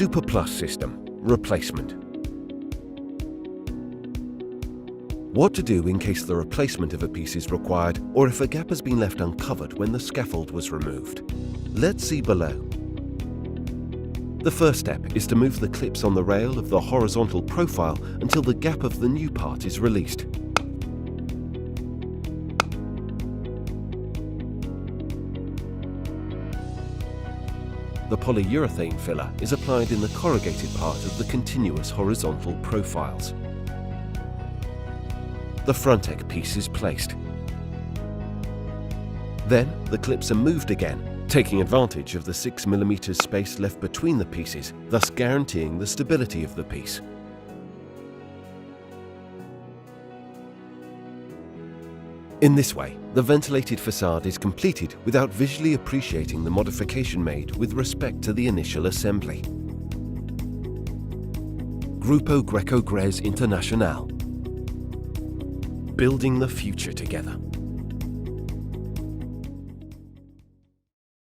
Super Plus system, replacement. What to do in case the replacement of a piece is required or if a gap has been left uncovered when the scaffold was removed. Let's see below. The first step is to move the clips on the rail of the horizontal profile until the gap of the new part is released. The polyurethane filler is applied in the corrugated part of the continuous horizontal profiles. The Frontek piece is placed. Then the clips are moved again, taking advantage of the 6 mm space left between the pieces, thus guaranteeing the stability of the piece. In this way, the ventilated facade is completed without visually appreciating the modification made with respect to the initial assembly. Grupo Greco Grés Internacional. Building the future together.